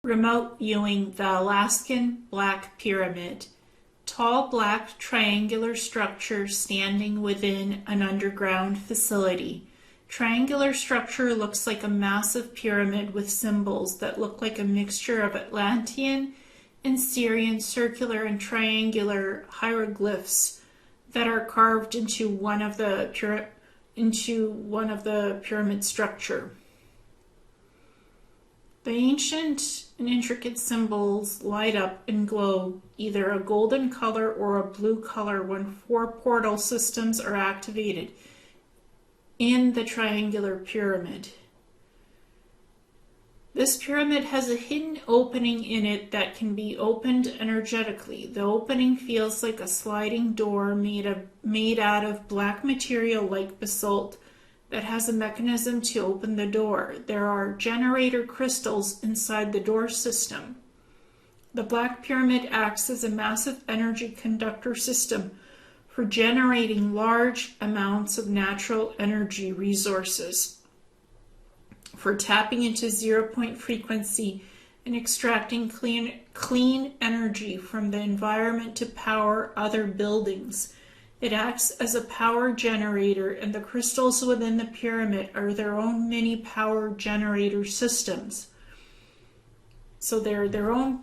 Remote viewing the Alaskan Black Pyramid. Tall black triangular structure standing within an underground facility. Triangular structure looks like a massive pyramid with symbols that look like a mixture of Atlantean and Syrian circular and triangular hieroglyphs that are carved into one of the pyramid structure. The ancient and intricate symbols light up and glow either a golden color or a blue color when 4 portal systems are activated in the triangular pyramid. This pyramid has a hidden opening in it that can be opened energetically. The opening feels like a sliding door made out of black material like basalt that has a mechanism to open the door. There are generator crystals inside the door system. The Black Pyramid acts as a massive energy conductor system for generating large amounts of natural energy resources, for tapping into zero-point frequency and extracting clean energy from the environment to power other buildings. It acts as a power generator, and the crystals within the pyramid are their own mini power generator systems. So they're their own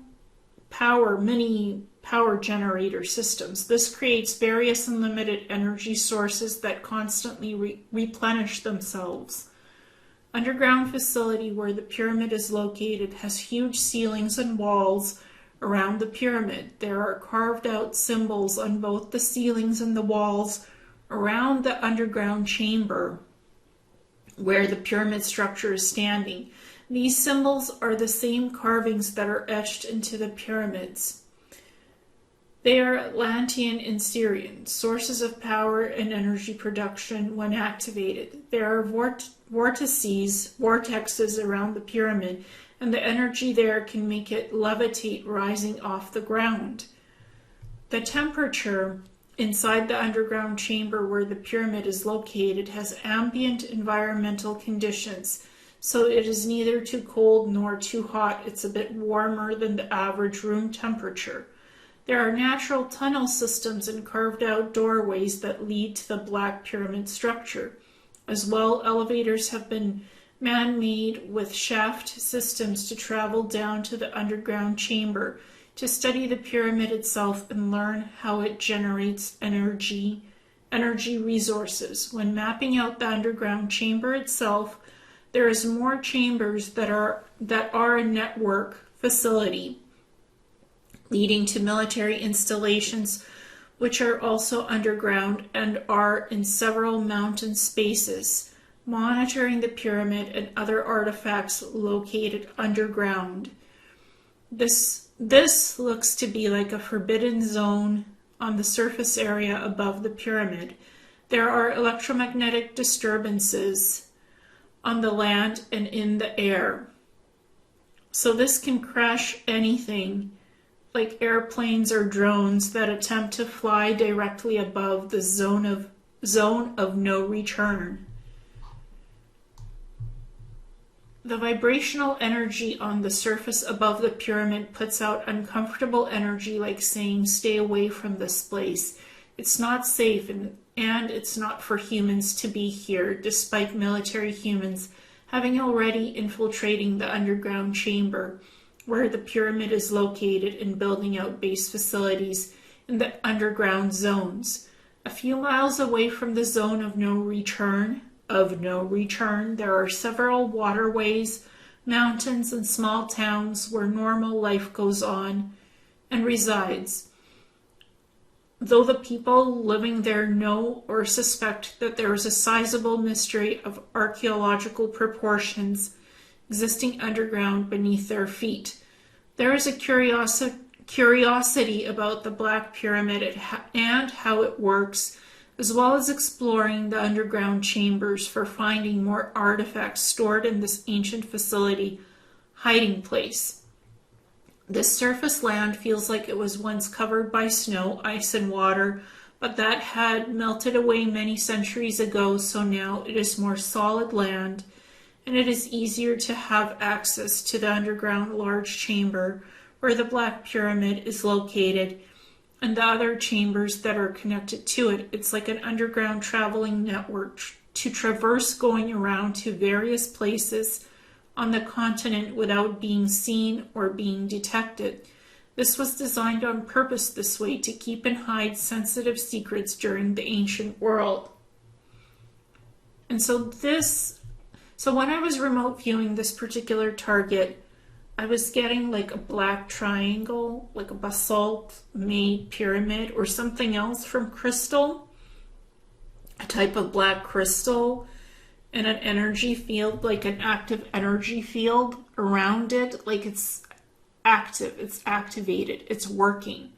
mini power generator systems. This creates various unlimited energy sources that constantly replenish themselves. Underground facility where the pyramid is located has huge ceilings and walls around the pyramid. There are carved out symbols on both the ceilings and the walls around the underground chamber where the pyramid structure is standing. These symbols are the same carvings that are etched into the pyramids. They are Atlantean and Syrian, sources of power and energy production when activated. There are vortexes around the pyramid, and the energy there can make it levitate rising off the ground. The temperature inside the underground chamber where the pyramid is located has ambient environmental conditions, so it is neither too cold nor too hot. It's a bit warmer than the average room temperature. There are natural tunnel systems and carved out doorways that lead to the Black Pyramid structure. As well, elevators have been man-made with shaft systems to travel down to the underground chamber to study the pyramid itself and learn how it generates energy resources. When mapping out the underground chamber itself, there is more chambers that are a network facility leading to military installations which are also underground and are in several mountain spaces, monitoring the pyramid and other artifacts located underground. This looks to be like a forbidden zone on the surface area above the pyramid. There are electromagnetic disturbances on the land and in the air. So this can crash anything, like airplanes or drones that attempt to fly directly above the zone of no return. The vibrational energy on the surface above the pyramid puts out uncomfortable energy, like saying, "Stay away from this place. It's not safe and it's not for humans to be here," despite military humans having already infiltrating the underground chamber where the pyramid is located and building out base facilities in the underground zones. A few miles away from the zone of no return, there are several waterways, mountains, and small towns where normal life goes on and resides. Though the people living there know or suspect that there is a sizable mystery of archaeological proportions existing underground beneath their feet. There is a curiosity about the Black Pyramid and how it works, as well as exploring the underground chambers for finding more artifacts stored in this ancient facility hiding place. This surface land feels like it was once covered by snow, ice, and water, but that had melted away many centuries ago, so now it is more solid land and it is easier to have access to the underground large chamber where the Black Pyramid is located and the other chambers that are connected to it. It's like an underground traveling network to traverse going around to various places on the continent without being seen or being detected. This was designed on purpose this way to keep and hide sensitive secrets during the ancient world. And so when I was remote viewing this particular target, I was getting like a black triangle, like a basalt made pyramid or something else from crystal, a type of black crystal, and an energy field, like an active energy field around it, like it's active, it's activated, it's working.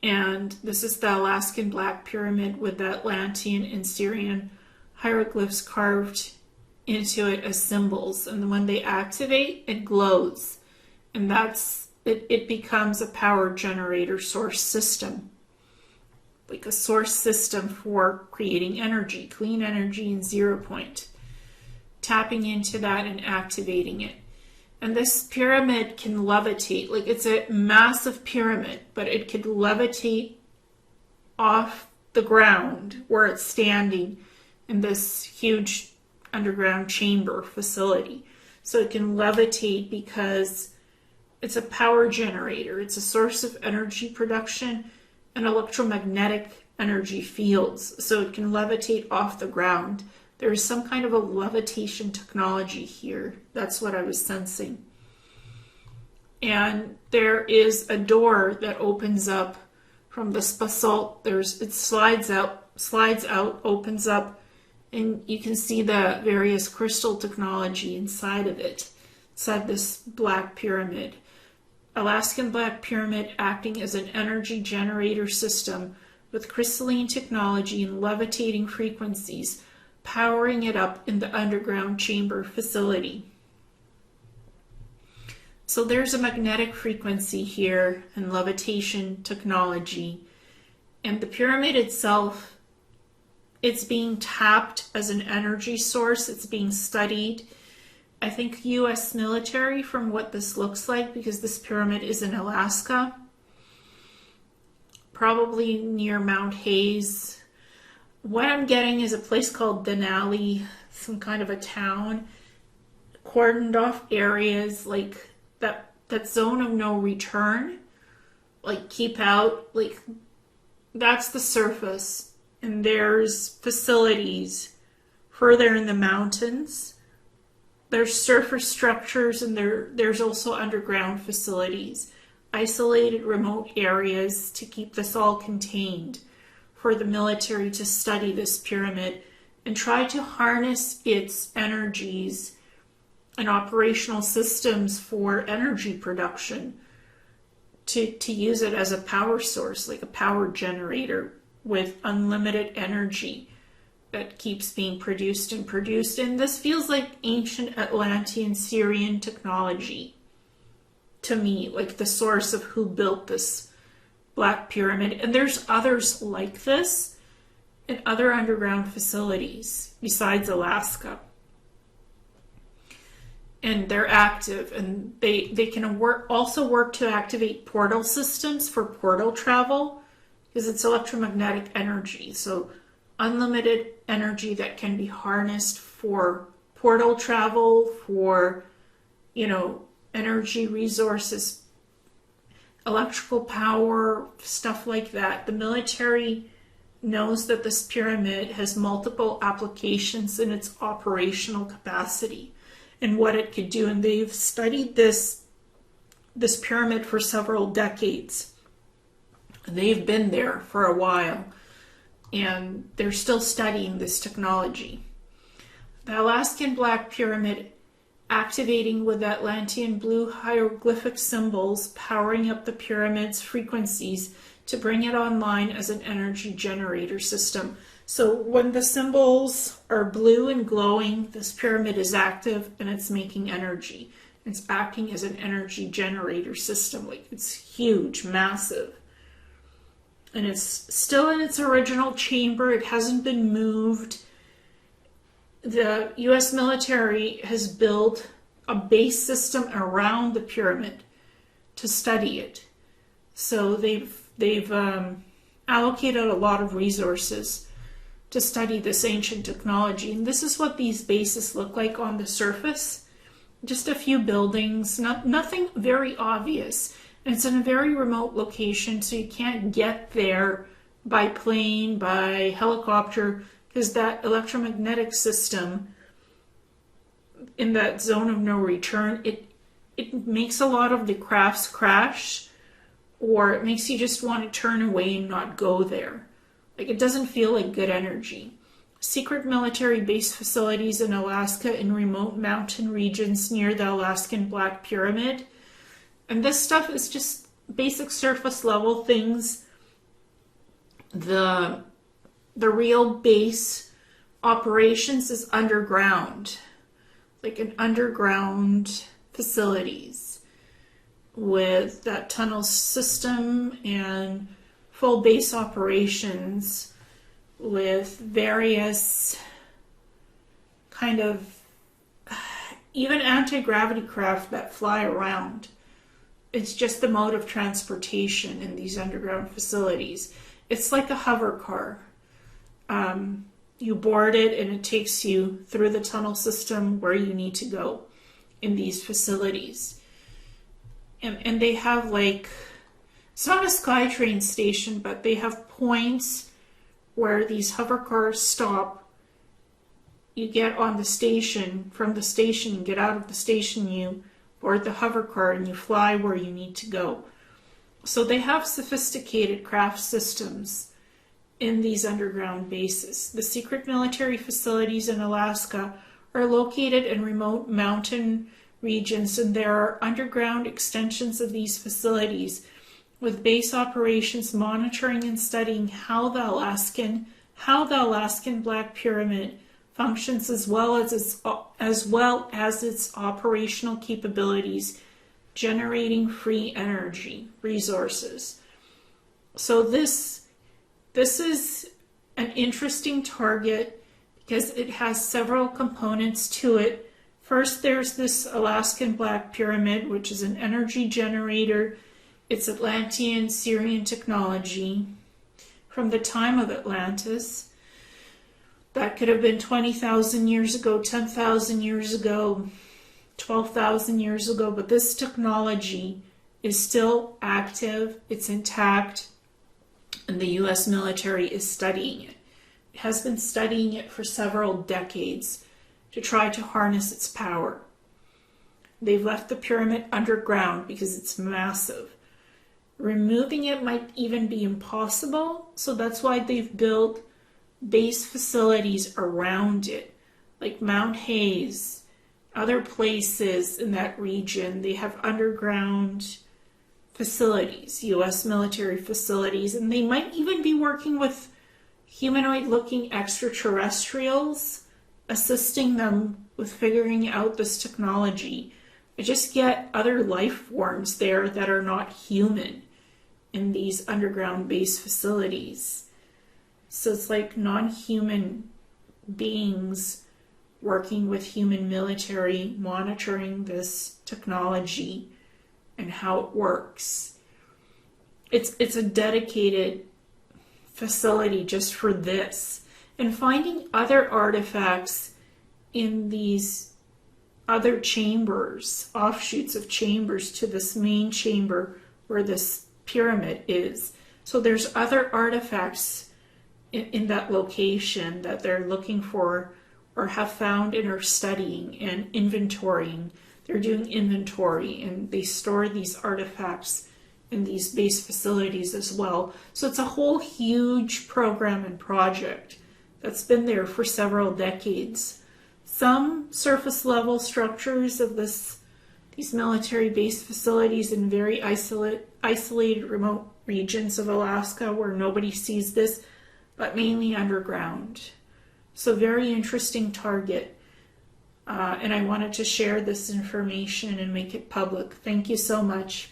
And this is the Alaskan Black Pyramid with the Atlantean and Syrian hieroglyphs carved into it as symbols, and when they activate, it glows, and it becomes a power generator source system, like a source system for creating energy, clean energy and 0 point, tapping into that and activating it. And this pyramid can levitate, like it's a massive pyramid, but it could levitate off the ground where it's standing in this huge underground chamber facility. So it can levitate because it's a power generator. It's a source of energy production and electromagnetic energy fields. So it can levitate off the ground. There's some kind of a levitation technology here. That's what I was sensing. And there is a door that opens up from this basalt. It slides out, opens up, and you can see the various crystal technology inside of it, inside this black pyramid. Alaskan Black Pyramid acting as an energy generator system with crystalline technology and levitating frequencies, powering it up in the underground chamber facility. So there's a magnetic frequency here and levitation technology. And the pyramid itself, it's being tapped as an energy source. It's being studied. I think U.S. military, from what this looks like, because this pyramid is in Alaska, probably near Mount Hayes. What I'm getting is a place called Denali, some kind of a town, cordoned off areas, like that zone of no return, like keep out, like that's the surface. And there's facilities further in the mountains. There's surface structures, and there's also underground facilities, isolated remote areas to keep this all contained for the military to study this pyramid and try to harness its energies and operational systems for energy production to use it as a power source, like a power generator with unlimited energy that keeps being produced and produced. And this feels like ancient Atlantean Syrian technology to me, like the source of who built this Black Pyramid. And there's others like this in other underground facilities besides Alaska. And they're active, and they can also work to activate portal systems for portal travel, because it's electromagnetic energy. So unlimited energy that can be harnessed for portal travel, for, energy resources, electrical power, stuff like that. The military knows that this pyramid has multiple applications in its operational capacity and what it could do. And they've studied this pyramid for several decades. They've been there for a while, and they're still studying this technology. The Alaskan Black Pyramid activating with Atlantean blue hieroglyphic symbols, powering up the pyramid's frequencies to bring it online as an energy generator system. So when the symbols are blue and glowing, this pyramid is active and it's making energy. It's acting as an energy generator system. Like, it's huge, massive. And it's still in its original chamber. It hasn't been moved. the U.S. military has built a base system around the pyramid to study it. So they've allocated a lot of resources to study this ancient technology. And this is what these bases look like on the surface. Just a few buildings, nothing very obvious. And it's in a very remote location, so you can't get there by plane, by helicopter, because that electromagnetic system in that zone of no return, it makes a lot of the crafts crash, or it makes you just want to turn away and not go there. Like, it doesn't feel like good energy. Secret military base facilities in Alaska in remote mountain regions near the Alaskan Black Pyramid. And this stuff is just basic surface level things. The real base operations is underground, like an underground facilities with that tunnel system and full base operations with various kind of even anti-gravity craft that fly around. It's just the mode of transportation in these underground facilities. It's like a hover car. You board it and it takes you through the tunnel system where you need to go in these facilities. And they have, like, it's not a SkyTrain station, but they have points where these hover cars stop. You get on the station, from the station, you get out of the station, you board the hover car and you fly where you need to go. So they have sophisticated craft systems in these underground bases. The secret military facilities in Alaska are located in remote mountain regions, and there are underground extensions of these facilities with base operations monitoring and studying how the Alaskan Black Pyramid functions, as well as its operational capabilities, generating free energy resources. So this is an interesting target because it has several components to it. First, there's this Alaskan Black Pyramid, which is an energy generator. It's Atlantean Syrian technology from the time of Atlantis. That could have been 20,000 years ago, 10,000 years ago, 12,000 years ago, but this technology is still active, it's intact, and the U.S. military is studying it. It has been studying it for several decades to try to harness its power. They've left the pyramid underground because it's massive. Removing it might even be impossible, so that's why they've built base facilities around it, like Mount Hayes, other places in that region. They have underground facilities, U.S. military facilities, and they might even be working with humanoid-looking extraterrestrials, assisting them with figuring out this technology. I just get other life forms there that are not human in these underground base facilities. So it's like non-human beings working with human military, monitoring this technology and how it works. It's a dedicated facility just for this. And finding other artifacts in these other chambers, offshoots of chambers to this main chamber where this pyramid is. So there's other artifacts in that location that they're looking for or have found and are studying and inventorying. They're doing inventory and they store these artifacts in these base facilities as well. So it's a whole huge program and project that's been there for several decades. Some surface level structures of these military base facilities in very isolated remote regions of Alaska where nobody sees this, but mainly underground. So very interesting target. And I wanted to share this information and make it public. Thank you so much.